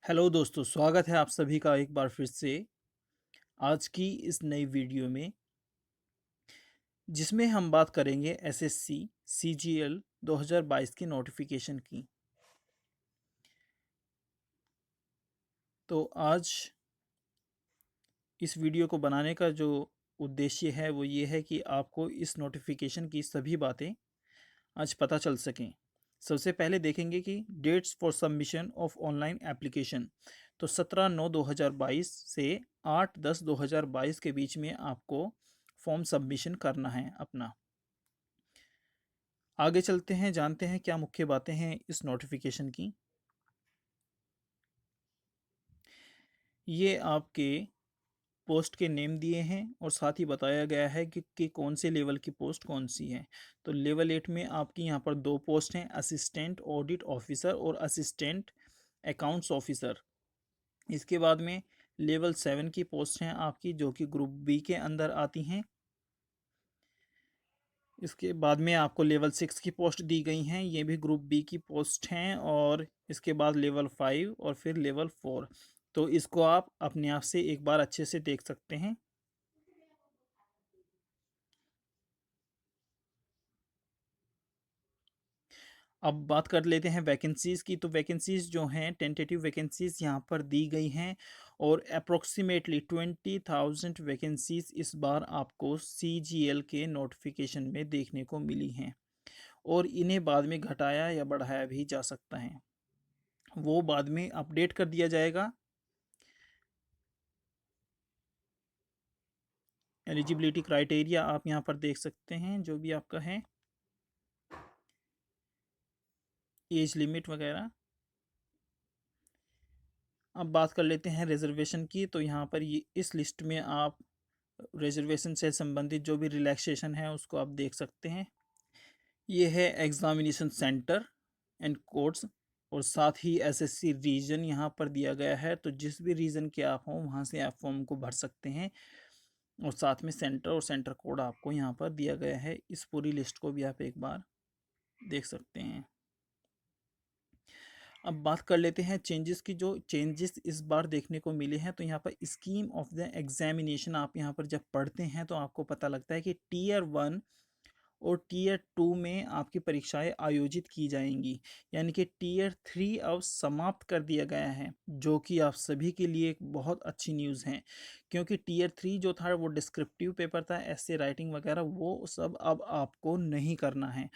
Hello दोस्तों, स्वागत है आप सभी का एक बार फिर से आज की इस नई वीडियो में, जिसमें हम बात करेंगे एसएससी सीजीएल 2022 की नोटिफिकेशन की। तो आज इस वीडियो को बनाने का जो उद्देश्य है वो ये है कि आपको इस नोटिफिकेशन की सभी बातें आज पता चल सकें। सबसे पहले देखेंगे कि dates for submission of online application. तो 17/9/2022 से 8/10/2022 के बीच में आपको फॉर्म सबमिशन करना है अपना। आगे चलते हैं, जानते हैं क्या मुख्य बातें हैं इस नोटिफिकेशन की। ये आपके पोस्ट के नेम दिए हैं और साथ ही बताया गया है कि कौन से लेवल की पोस्ट कौन सी है। तो लेवल 8 में आपकी यहाँ पर दो पोस्ट हैं, असिस्टेंट ऑडिट ऑफिसर और असिस्टेंट अकाउंट्स ऑफिसर। इसके बाद में लेवल 7 की पोस्ट हैं आपकी, जो कि ग्रुप बी के अंदर आती हैं। इसके बाद में आपको लेवल 6 की पोस्ट दी गई हैं, ये भी ग्रुप बी की पोस्ट हैं। और इसके बाद लेवल 5 और फिर लेवल 4। तो इसको आप अपने आप से एक बार अच्छे से देख सकते हैं। अब बात कर लेते हैं वैकेंसीज़ की। तो वैकेंसीज़ जो हैं, टेंटेटिव वैकेंसीज़ यहाँ पर दी गई हैं और अप्रोक्सीमेटली 20,000 वैकेंसीज़ इस बार आपको सीजीएल के नोटिफिकेशन में देखने को मिली हैं। और इन्हें बाद में घटाया या बढ़ाया भी जा सकता है, वो बाद में अपडेट कर दिया जाएगा। एलिजिबिलिटी क्राइटेरिया आप यहाँ पर देख सकते हैं, जो भी आपका है, एज लिमिट वगैरह। अब बात कर लेते हैं रिजर्वेशन की। तो यहाँ पर ये इस लिस्ट में आप रिजर्वेशन से संबंधित जो भी रिलैक्सेशन है उसको आप देख सकते हैं। ये है एग्जामिनेशन सेंटर एंड कोड्स, और साथ ही एसएससी रीजन यहाँ पर दिया गया है। तो जिस भी रीजन के आप हों वहाँ से आप फॉर्म को भर सकते हैं। और साथ में सेंटर और सेंटर कोड आपको यहाँ पर दिया गया है। इस पूरी लिस्ट को भी आप एक बार देख सकते हैं। अब बात कर लेते हैं चेंजेस की। जो चेंजेस इस बार देखने को मिले हैं, तो यहाँ पर स्कीम ऑफ द एग्जामिनेशन आप यहाँ पर जब पढ़ते हैं तो आपको पता लगता है कि टीयर 1 और टीयर 2 में आपकी परीक्षाएं आयोजित की जाएंगी। यानी कि टीयर 3 अब समाप्त कर दिया गया है, जो कि आप सभी के लिए एक बहुत अच्छी न्यूज़ है। क्योंकि टीयर 3 जो था वो डिस्क्रिप्टिव पेपर था, ऐसे राइटिंग वगैरह वो सब अब आपको नहीं करना है,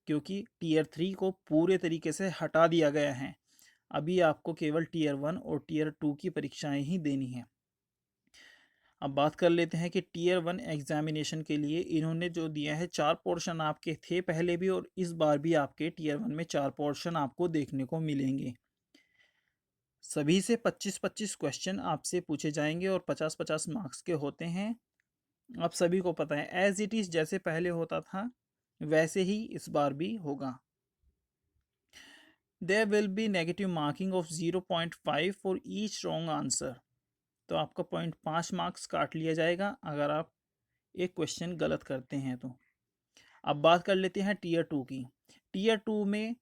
क्योंकि टीयर 3 को पूरे तरीके से हटा दिया गया है। अभी आपको केवल टीयर 1 और टीयर 2 की परीक्षाएं ही देनी हैं। अब बात कर लेते हैं कि टीयर 1 एग्जामिनेशन के लिए इन्होंने जो दिया है, 4 पोर्शन आपके थे पहले भी और इस बार भी आपके टीयर 1 में 4 पोर्शन आपको देखने को मिलेंगे। सभी से 25-25 क्वेश्चन आपसे पूछे जाएंगे और 50-50 मार्क्स के होते हैं। आप सभी को पता है, एज इट इज़ जैसे पहले होता था वैसे ही इस बार भी होगा। There will be negative marking of 0.5 for each wrong answer. तो आपका 0.5 मार्क्स काट लिया जाएगा अगर आप एक क्वेश्चन गलत करते हैं तो। अब बात कर लेते हैं टीयर 2 की। टीयर 2 में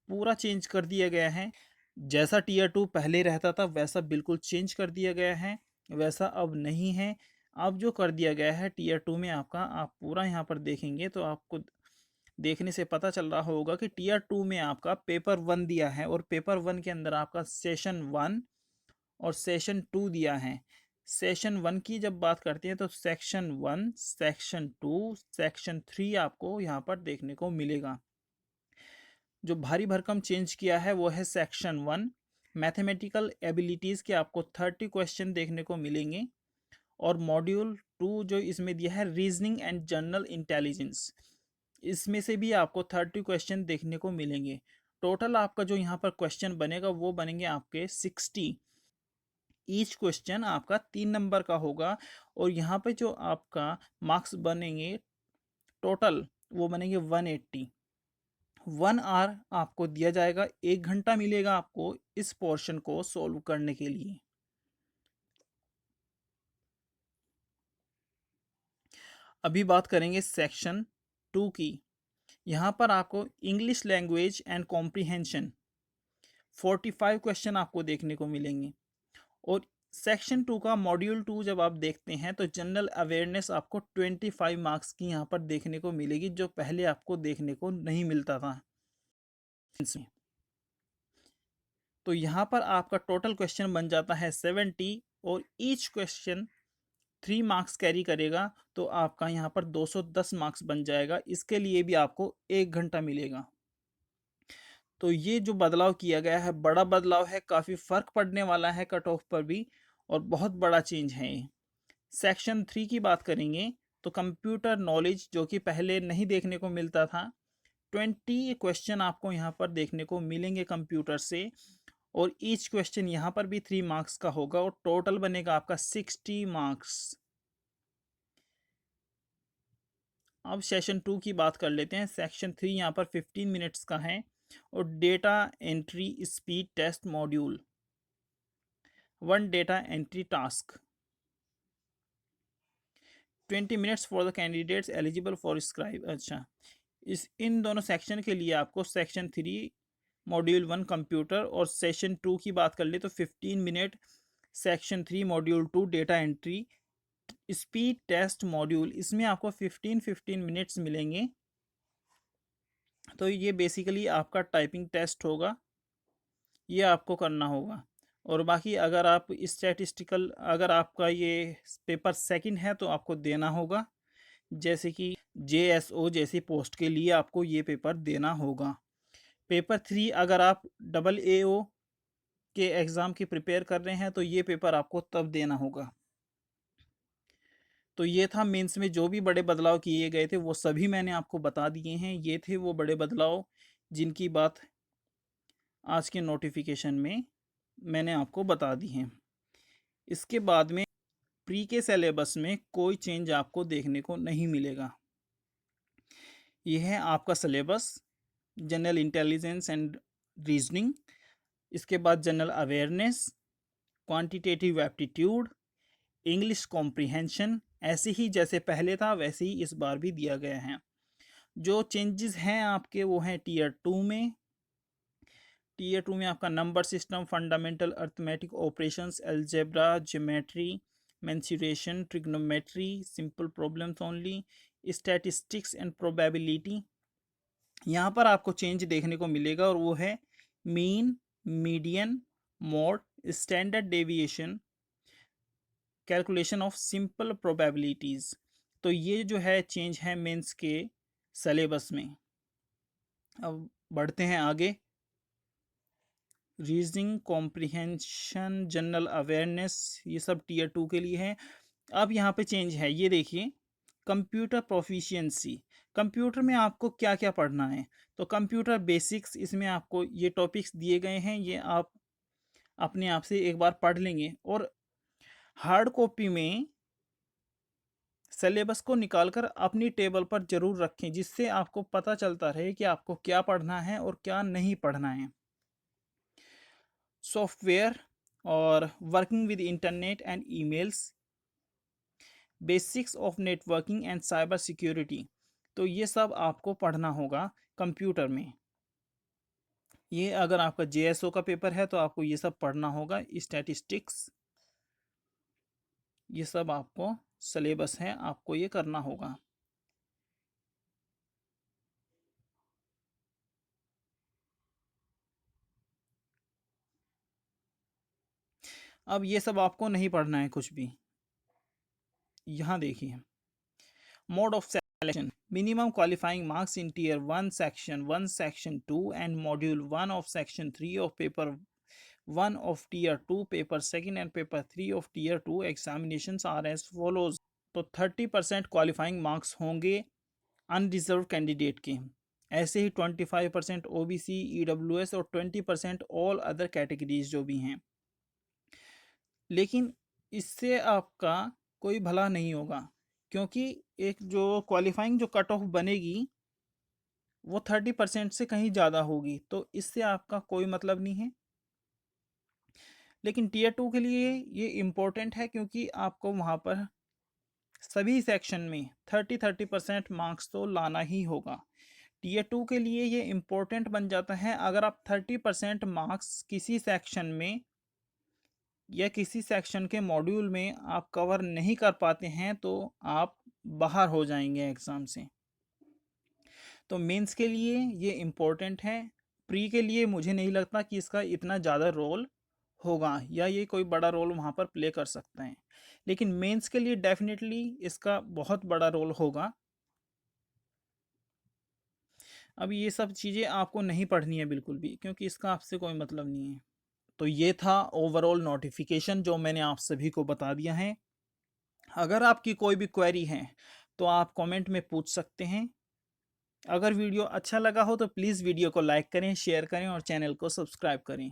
पूरा चेंज कर दिया गया है। जैसा टीयर 2 पहले रहता था वैसा बिल्कुल चेंज कर दिया गया है, वैसा अब नहीं है। अब जो कर दिया गया है टीयर 2 में आपका, आप पूरा यहाँ पर देखेंगे तो आपको देखने से पता चल रहा होगा कि टीयर 2 में आपका पेपर 1 दिया है और पेपर 1 के अंदर आपका सेशन 1 और सेशन 2 दिया है। सेशन 1 की जब बात करते हैं तो सेक्शन 1, सेक्शन 2, सेक्शन 3 आपको यहाँ पर देखने को मिलेगा। जो भारी भरकम चेंज किया है वो है सेक्शन 1। मैथमेटिकल एबिलिटीज़ के आपको 30 क्वेश्चन देखने को मिलेंगे। और मॉड्यूल 2 जो इसमें दिया है, रीजनिंग एंड जनरल इंटेलिजेंस, इसमें से भी आपको 30 क्वेश्चन देखने को मिलेंगे। टोटल आपका जो यहाँ पर क्वेश्चन बनेगा वो बनेंगे आपके 60। ईच क्वेश्चन आपका 3 नंबर का होगा। और यहाँ पे जो आपका मार्क्स बनेंगे टोटल, वो बनेंगे 180। 1 आवर आपको दिया जाएगा, 1 घंटा मिलेगा आपको इस पोर्शन को सॉल्व करने के लिए। अभी बात करेंगे सेक्शन 2 की। यहाँ पर आपको English language and comprehension 45 question आपको देखने को मिलेंगे। और सेक्शन 2 का मॉड्यूल 2 जब आप देखते हैं तो जनरल अवेयरनेस आपको 25 मार्क्स की यहाँ पर देखने को मिलेगी, जो पहले आपको देखने को नहीं मिलता था इसमें। तो यहाँ पर आपका टोटल क्वेश्चन बन जाता है 70 और ईच क्वेश्चन 3 मार्क्स कैरी करेगा, तो आपका यहाँ पर 210 मार्क्स बन जाएगा। इसके लिए भी आपको 1 घंटा मिलेगा। तो ये जो बदलाव किया गया है, बड़ा बदलाव है, काफ़ी फ़र्क पड़ने वाला है कट ऑफ पर भी, और बहुत बड़ा चेंज है ये। सेक्शन 3 की बात करेंगे तो कंप्यूटर नॉलेज, जो कि पहले नहीं देखने को मिलता था, 20 क्वेश्चन आपको यहाँ पर देखने को मिलेंगे कंप्यूटर से, और ईच क्वेश्चन यहाँ पर भी 3 मार्क्स का होगा, और टोटल बनेगा आपका 60 मार्क्स। अब सेशन 2 की बात कर लेते हैं। सेक्शन 3 यहाँ पर 15 मिनट्स का है, और data entry speed test module 1 data entry task 20 minutes for the candidates eligible for scribe. अच्छा, इन दोनों सेक्शन के लिए आपको सेक्शन 3 मॉड्यूल 1 कंप्यूटर और सेशन 2 की बात कर ले तो 15 minute section 3 module 2 data entry speed test module, इसमें आपको 15 मिनट्स मिलेंगे। तो ये बेसिकली आपका टाइपिंग टेस्ट होगा, ये आपको करना होगा। और बाकी अगर आप स्टैटिस्टिकल, अगर आपका ये पेपर सेकंड है तो आपको देना होगा, जैसे कि JSO जैसी पोस्ट के लिए आपको ये पेपर देना होगा। पेपर 3 अगर आप AAO के एग्ज़ाम की प्रिपेयर कर रहे हैं तो ये पेपर आपको तब देना होगा। तो ये था मेंस में जो भी बड़े बदलाव किए गए थे वो सभी मैंने आपको बता दिए हैं। ये थे वो बड़े बदलाव जिनकी बात आज के नोटिफिकेशन में मैंने आपको बता दी है। इसके बाद में प्री के सिलेबस में कोई चेंज आपको देखने को नहीं मिलेगा। यह है आपका syllabus, general intelligence and reasoning, इसके बाद general awareness, quantitative aptitude, English comprehension, ऐसे ही जैसे पहले था वैसे ही इस बार भी दिया गया है। जो चेंजेस हैं आपके वो हैं टीयर 2 में। टीयर 2 में आपका number system, fundamental arithmetic operations, algebra, geometry, mensuration, trigonometry, simple problems only, statistics and probability. यहाँ पर आपको चेंज देखने को मिलेगा और वो है mean, median, mode, standard deviation, calculation of simple probabilities. तो ये जो है चेंज है मेंस के सिलेबस में। अब बढ़ते हैं आगे। रीजनिंग, कॉम्प्रिहेंशन, जनरल अवेयरनेस, ये सब टीयर 2 के लिए है। अब यहाँ पे चेंज है, ये देखिए, कंप्यूटर प्रोफिशिएंसी। कंप्यूटर में आपको क्या क्या पढ़ना है, तो कंप्यूटर बेसिक्स, इसमें आपको ये टॉपिक्स दिए गए हैं, ये आप अपने आप से एक बार पढ़ लेंगे। और हार्ड कॉपी में सिलेबस को निकालकर अपनी टेबल पर जरूर रखें, जिससे आपको पता चलता रहे कि आपको क्या पढ़ना है और क्या नहीं पढ़ना है। सॉफ्टवेयर और working with internet and emails, basics of networking and cyber security, तो ये सब आपको पढ़ना होगा कंप्यूटर में। ये अगर आपका JSO का पेपर है तो आपको ये सब पढ़ना होगा। स्टैटिस्टिक्स, ये सब आपको सिलेबस है, आपको ये करना होगा। अब ये सब आपको नहीं पढ़ना है कुछ भी। यहाँ देखिए, mode of selection, minimum qualifying marks in tier 1 section 1 section 2 and module 1 of section 3 of paper 1 of tier 2, paper 2 and paper 3 of tier 2 examinations are as follows। तो 30% क्वालिफाइंग मार्क्स होंगे अनरिजर्व कैंडिडेट के, ऐसे ही 25% OBC, EWS और 20% all other categories जो भी हैं। लेकिन इससे आपका कोई भला नहीं होगा, क्योंकि एक जो क्वालिफाइंग जो कट ऑफ बनेगी वो 30% से कहीं ज़्यादा होगी, तो इससे आपका कोई मतलब नहीं है। लेकिन टीयर 2 के लिए ये इम्पोर्टेंट है, क्योंकि आपको वहाँ पर सभी सेक्शन में 30% मार्क्स तो लाना ही होगा। टीयर 2 के लिए ये इम्पोर्टेंट बन जाता है अगर आप 30% मार्क्स किसी सेक्शन में या किसी सेक्शन के मॉड्यूल में आप कवर नहीं कर पाते हैं तो आप बाहर हो जाएंगे एग्ज़ाम से। तो मेंस के लिए ये इम्पोर्टेंट है। प्री के लिए मुझे नहीं लगता कि इसका इतना ज़्यादा रोल होगा या ये कोई बड़ा रोल वहाँ पर प्ले कर सकते हैं, लेकिन मेंस के लिए डेफिनेटली इसका बहुत बड़ा रोल होगा। अब ये सब चीज़ें आपको नहीं पढ़नी है बिल्कुल भी, क्योंकि इसका आपसे कोई मतलब नहीं है। तो ये था ओवरऑल नोटिफिकेशन जो मैंने आप सभी को बता दिया है। अगर आपकी कोई भी क्वेरी है तो आप कमेंट में पूछ सकते हैं। अगर वीडियो अच्छा लगा हो तो प्लीज़ वीडियो को लाइक करें, शेयर करें और चैनल को सब्सक्राइब करें।